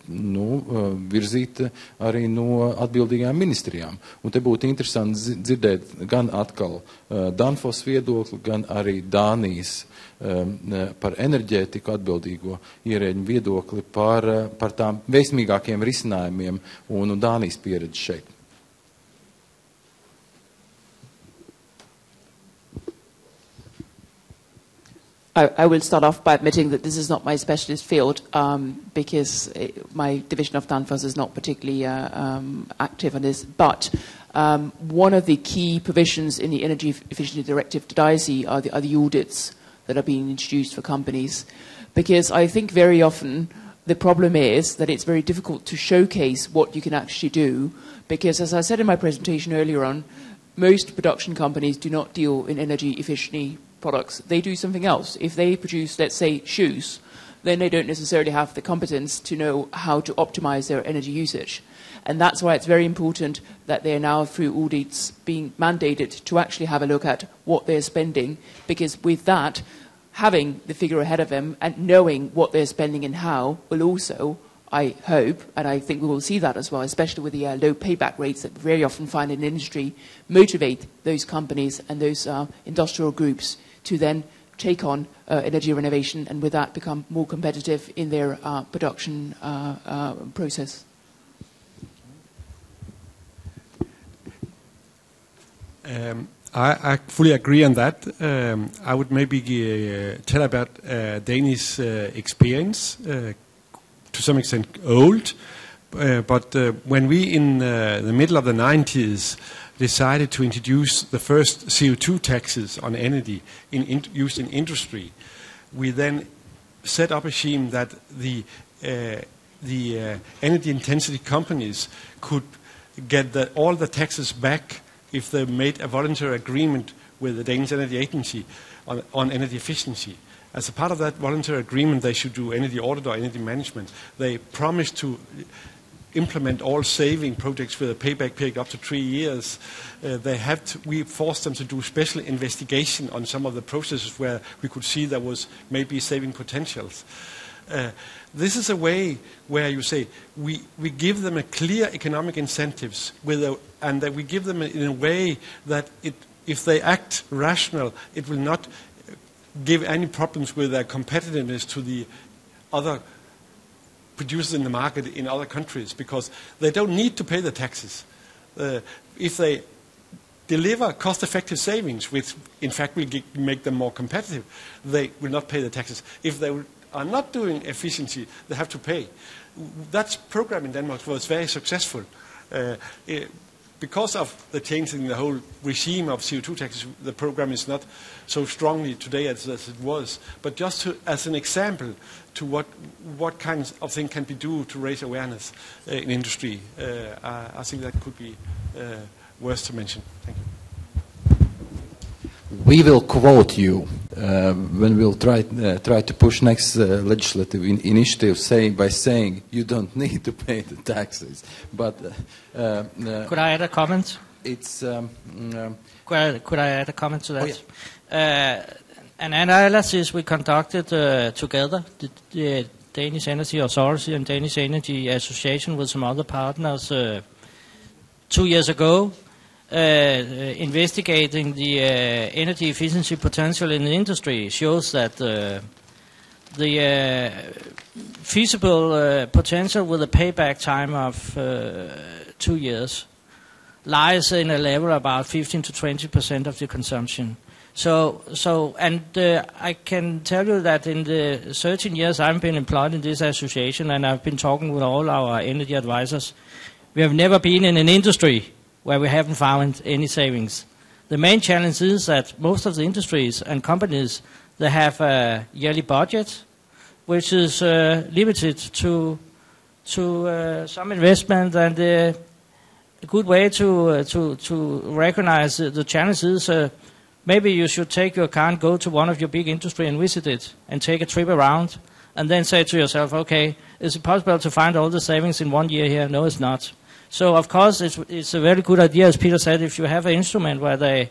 Speaker 1: virzīt arī no atbildīgām ministrijām. Un te būtu interesanti dzirdēt gan atkal Danfos viedokli, gan arī Dānijas par enerģētiku atbildīgo ierēģu viedokli par tām veiksmīgākiem risinājumiem un Dānijas pieredzi šeit.
Speaker 6: I will start off by admitting that this is not my specialist field because my division of Danfoss is not particularly active on this. But one of the key provisions in the Energy Efficiency Directive to DISE are the audits that are being introduced for companies. Because I think very often the problem is that it's very difficult to showcase what you can actually do. Because as I said in my presentation earlier on, most production companies do not deal in energy efficiency products. They do something else. If they produce, let's say, shoes, then they don't necessarily have the competence to know how to optimize their energy usage. And that's why it's very important that they're now, through audits, being mandated to actually have a look at what they're spending, because with that, having the figure ahead of them and knowing what they're spending and how will also, I hope, and I think we will see that as well, especially with the low payback rates that we very often find in the industry, motivate those companies and those industrial groups to then take on energy renovation and with that become more competitive in their production process.
Speaker 3: I fully agree on that. I would maybe tell about Danish experience, to some extent old, but when we in the middle of the 90s decided to introduce the first CO2 taxes on energy used in industry, we then set up a scheme that the energy intensity companies could get all the taxes back if they made a voluntary agreement with the Danish Energy Agency on energy efficiency. As a part of that voluntary agreement, they should do energy audit or energy management. They promised to implement all saving projects with a payback period up to 3 years. We forced them to do special investigation on some of the processes where we could see there was maybe saving potentials. This is a way where you say we give them a clear economic incentives and that we give them in a way that if they act rational, it will not give any problems with their competitiveness to the other producers in the market in other countries, because they don't need to pay the taxes. If they deliver cost-effective savings, which in fact will make them more competitive, they will not pay the taxes. If they are not doing efficiency, they have to pay. That program in Denmark was very successful. Because of the change in the whole regime of CO2 taxes, the program is not so strongly today as it was. But just as an example to what kinds of things can be done to raise awareness in industry, I think that could be worth to mention. Thank you.
Speaker 1: We will quote you when we'll try to push next legislative initiative by saying you don't need to pay the taxes. But
Speaker 5: could I add a comment?
Speaker 1: It's
Speaker 5: could I add a comment to that?
Speaker 1: Oh, yeah.
Speaker 5: An analysis we conducted together, the Danish Energy Authority and Danish Energy Association with some other partners 2 years ago, investigating the energy efficiency potential in the industry, shows that the feasible potential with a payback time of 2 years lies in a level about 15 to 20% of the consumption. I can tell you that in the 13 years I've been employed in this association, and I've been talking with all our energy advisors, we have never been in an industry where we haven't found any savings. The main challenge is that most of the industries and companies, they have a yearly budget, which is limited to some investment, and a good way to recognize the challenges. Maybe you should take your car and go to one of your big industry and visit it, and take a trip around, and then say to yourself, okay, is it possible to find all the savings in 1 year here? No, it's not. So, of course, it's a very good idea, as Peter said, if you have an instrument where they,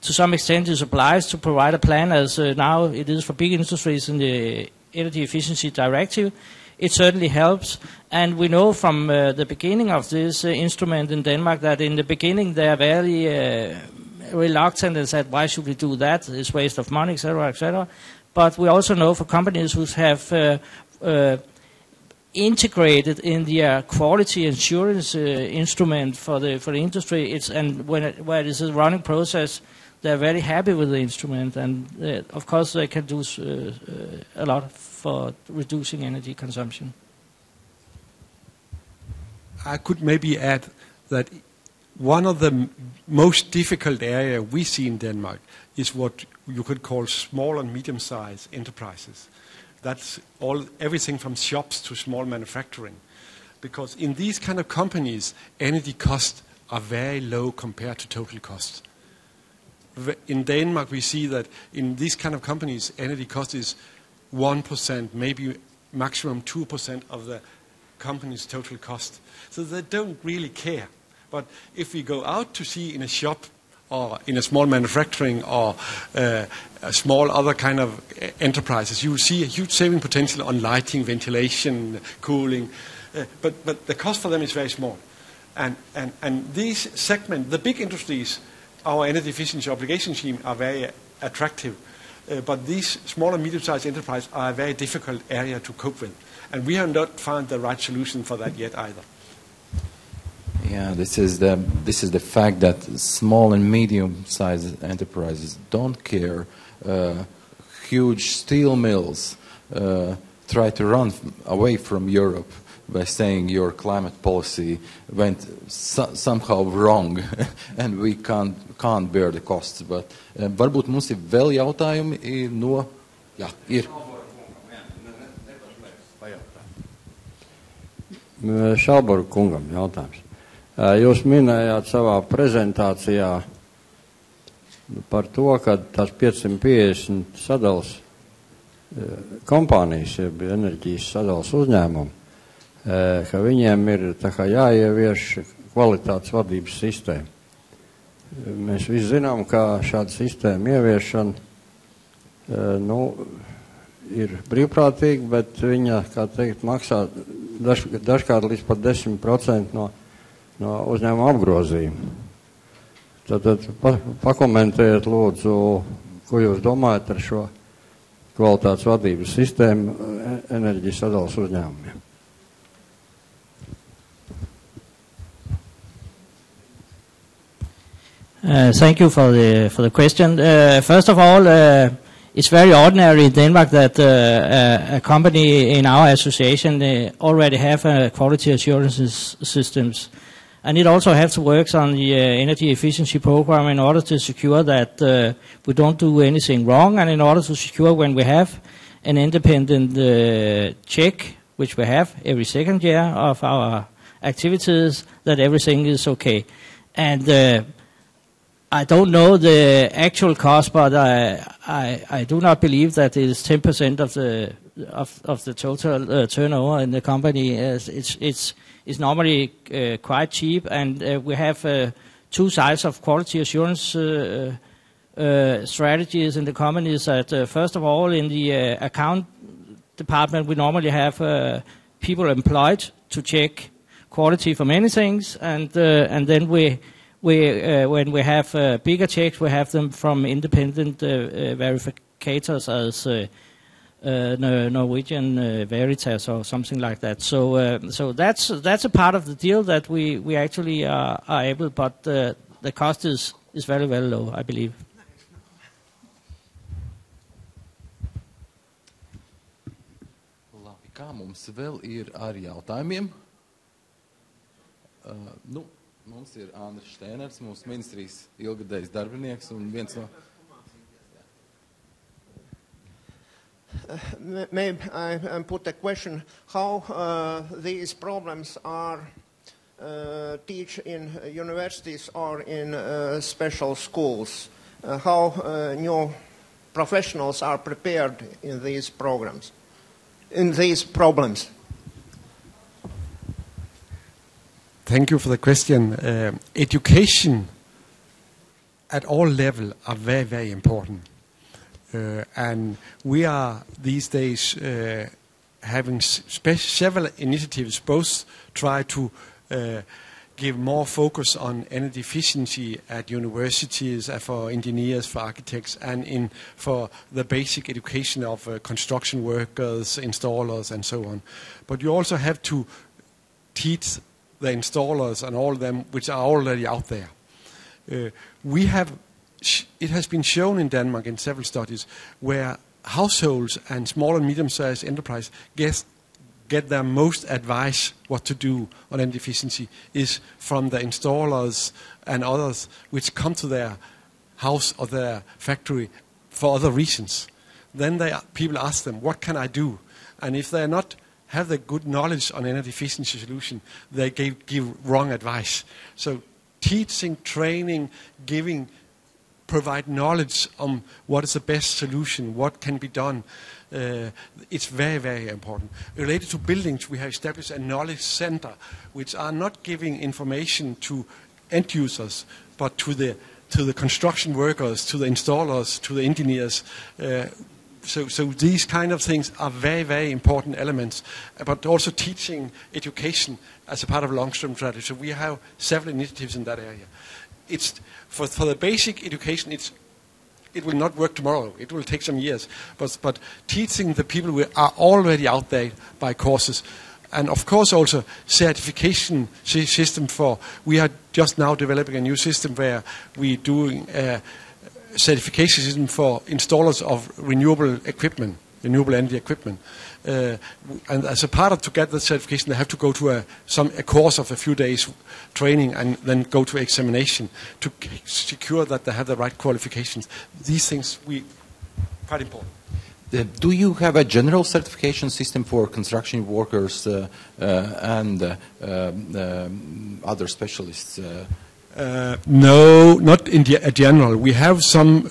Speaker 5: to some extent, is obliged to provide a plan, as now it is for big industries in the Energy Efficiency Directive, it certainly helps. And we know from the beginning of this instrument in Denmark that in the beginning they are very reluctant and said, why should we do that? It's waste of money, etc., etc. But we also know for companies who have integrated in their quality assurance instrument for the industry, where it is a running process, they're very happy with the instrument, and of course they can do a lot for reducing energy consumption.
Speaker 3: I could maybe add that one of the most difficult area we see in Denmark is what you could call small and medium-sized enterprises. That's everything from shops to small manufacturing. Because in these kind of companies, energy costs are very low compared to total cost. In Denmark, we see that in these kind of companies, energy cost is 1%, maybe maximum 2% of the company's total cost. So they don't really care. But if we go out to see in a shop or in a small manufacturing or a small other kind of enterprises, you will see a huge saving potential on lighting, ventilation, cooling. But the cost for them is very small. And these segments, the big industries, our energy efficiency obligation scheme are very attractive. But these small and medium-sized enterprises are a very difficult area to cope with. And we have not found the right solution for that yet either.
Speaker 1: Yeah, this is the fact that small and medium-sized enterprises don't care. Huge steel mills try to run away from Europe by saying your climate policy went somehow wrong, and we can't bear the costs. But varbūt mums ir vēl jautājumi no... Jā, ir.
Speaker 10: Šalbaru kungam jautājums. Jūs minējāt savā prezentācijā par to, ka tās 550 sadalas kompānijas, jeb enerģijas sadalas uzņēmumi, ka viņiem ir tā kā jāievieš kvalitātes vadības sistēma. Mēs visi zinām, ka šāda sistēma ieviešana ir brīvprātīga, bet viņa, kā teikt, maksā dažkārt līdz pat 10% no uzņēmuma apgrozījuma. Tad pakomentējiet, lūdzu, ko jūs domājat ar šo kvalitātes vadības sistēmu enerģijas sadalas uzņēmumiem.
Speaker 5: Thank you for the question. First of all, it's very ordinary in Denmark that a company in our association already have quality assurance systems, and it also has to work on the energy efficiency program in order to secure that we don't do anything wrong, and in order to secure when we have an independent check, which we have every second year of our activities, that everything is okay. And I don't know the actual cost, but I do not believe that it is 10% of the total turnover in the company. It's normally quite cheap, and we have two sides of quality assurance strategies in the companies. That first of all, in the account department, we normally have people employed to check quality for many things, and then when we have bigger checks, we have them from independent verificators as Norwegian Veritas or something like that. So that's a part of the deal that we actually are able, but the cost is very, very low, I believe.
Speaker 1: Labi, kā mums vēl ir ar jautājumiem? Mums ir Andris Štēners, mūsu ministrijas ilgadējs darbinieks un viens no...
Speaker 11: May I put a question? How these problems are teach in universities or in special schools? How new professionals are prepared in these programs, in these problems?
Speaker 3: Thank you for the question. Education at all levels are very, very important. And we are these days having several initiatives, both try to give more focus on energy efficiency at universities, for engineers, for architects, and for the basic education of construction workers, installers, and so on. But you also have to teach the installers and all of them which are already out there. It has been shown in Denmark in several studies where households and small and medium-sized enterprise get their most advice what to do on energy efficiency is from the installers and others which come to their house or their factory for other reasons. Then people ask them, what can I do? And if they're not have the good knowledge on energy efficiency solution, they give wrong advice. So teaching, training, provide knowledge on what is the best solution, what can be done. It's very, very important. Related to buildings, we have established a knowledge center, which are not giving information to end users, but to the construction workers, to the installers, to the engineers. So these kind of things are very, very important elements, but also teaching education as a part of a long-term strategy. So we have several initiatives in that area. It's for the basic education. It will not work tomorrow. It will take some years. But teaching the people who are already out there by courses, and of course also certification system for. We are just now developing a new system where we doing a certification system for installers of renewable energy equipment. And as a part of to get the certification, they have to go to a course of a few days training and then go to examination to secure that they have the right qualifications. These things quite important.
Speaker 1: Do you have a general certification system for construction workers and other specialists?
Speaker 3: No, not in general. We have some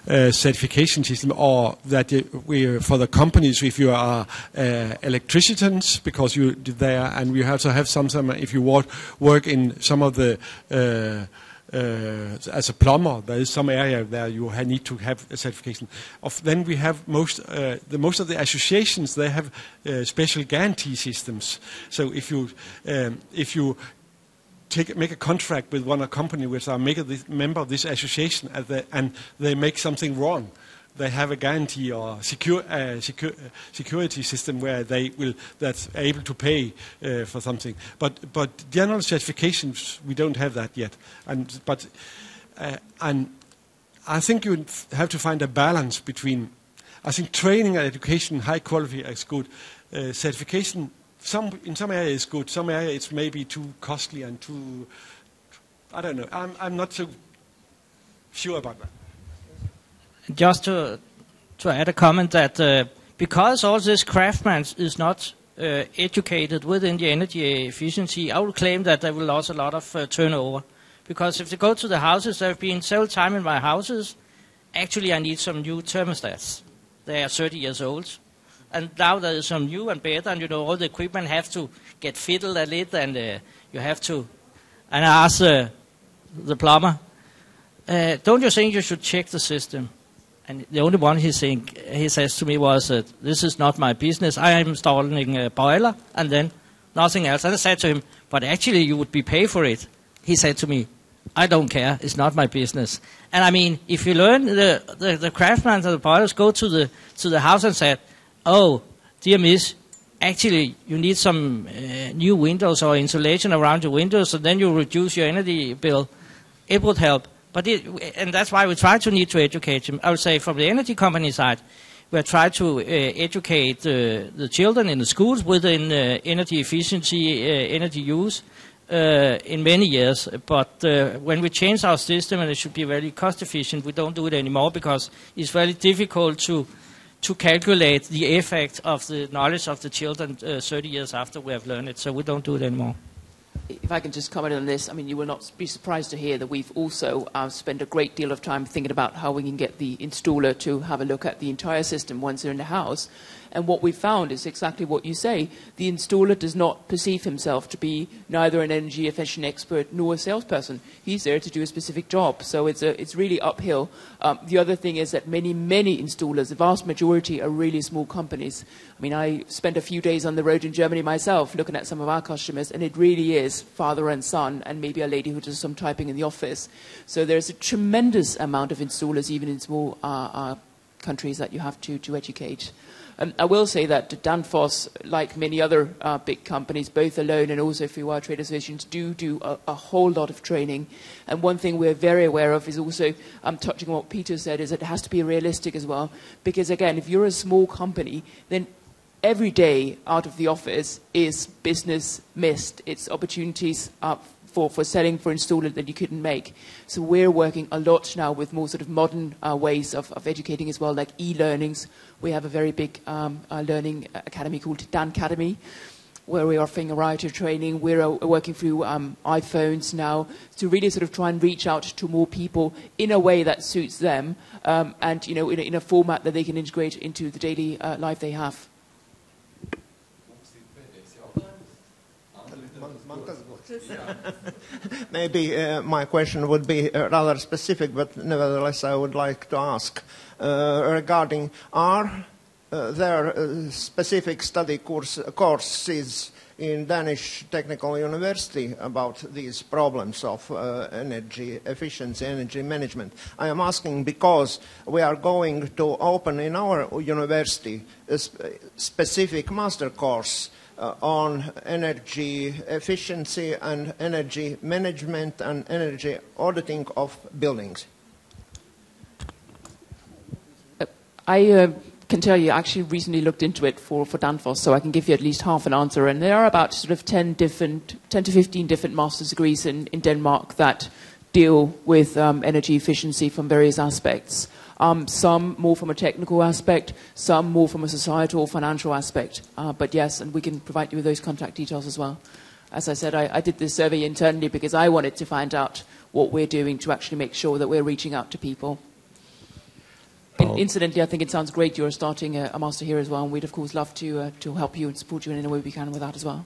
Speaker 3: certification system, or that we for the companies if you are electricians, because you did there, and we also have some if you work in some of the as a plumber, there is some area where you need to have a certification. Then we have most of the associations, they have special guarantee systems. So if you make a contract with one company which are member of this association and they make something wrong, they have a guarantee or security system where that's able to pay for something. But general certifications, we don't have that yet. And I think you have to find a balance between. I think training and education, high quality, is good. Certification. In some areas it's good, some areas it's maybe too costly and too, I don't know. I'm not so sure about that.
Speaker 5: Just to add a comment that because all this craftsmen is not educated within the energy efficiency, I would claim that there will lose a lot of turnover. Because if they go to the houses, there have been several times in my houses, actually I need some new thermostats. They are 30 years old. And now there is some new and better, and all the equipment have to get fitted a little, and you have to. And I asked the plumber, don't you think you should check the system? And the only one he says to me was, this is not my business. I am installing a boiler, and then nothing else. And I said to him, but actually you would be paid for it. He said to me, I don't care. It's not my business. And I mean, if you learn the craftsmen of the boilers go to the house and said, oh, dear miss, actually you need some new windows or insulation around your windows, and then you reduce your energy bill. It would help. And that's why we need to educate them. I would say from the energy company side, we try to educate the children in the schools within energy efficiency, energy use in many years. But when we change our system, and it should be very cost efficient, we don't do it anymore because it's very difficult to calculate the effect of the knowledge of the children 30 years after we have learned it. So we don't do it anymore.
Speaker 6: If I can just comment on this, I mean, you will not be surprised to hear that we've also spent a great deal of time thinking about how we can get the installer to have a look at the entire system once they're in the house. And what we found is exactly what you say. The installer does not perceive himself to be neither an energy efficient expert nor a salesperson. He's there to do a specific job. So it's really uphill. The other thing is that many installers, the vast majority, are really small companies. I mean, I spent a few days on the road in Germany myself looking at some of our customers, and it really is father and son and maybe a lady who does some typing in the office. So there's a tremendous amount of installers, even in small countries, that you have to educate. I will say that Danfoss, like many other big companies, both alone and also through our trade associations, do a whole lot of training. And one thing we're very aware of is also, touching on what Peter said, is that it has to be realistic as well. Because again, if you're a small company, then every day out of the office is business missed. It's opportunities for selling for installer that you couldn't make. So we're working a lot now with more sort of modern ways of educating as well, like e-learnings. We have a very big learning academy called Dan Academy, where we're offering a variety of training. We're working through iPhones now to really sort of try and reach out to more people in a way that suits them, and in a format that they can integrate into the daily life they have.
Speaker 11: Maybe my question would be rather specific, but nevertheless I would like to ask regarding, are there specific study courses in Danish Technical University about these problems of energy efficiency, energy management? I am asking because we are going to open in our university a specific master course on energy efficiency and energy management and energy auditing of buildings?
Speaker 6: I can tell you, I actually recently looked into it for Danfoss, so I can give you at least half an answer. And there are about sort of 10 to 15 different master's degrees in Denmark that deal with energy efficiency from various aspects. Some more from a technical aspect, some more from a societal, financial aspect. But yes, and we can provide you with those contact details as well. As I said, I did this survey internally because I wanted to find out what we're doing to actually make sure that we're reaching out to people. Incidentally, I think it sounds great you're starting a master here as well, and we'd of course love to help you and support you in any way we can with that as well.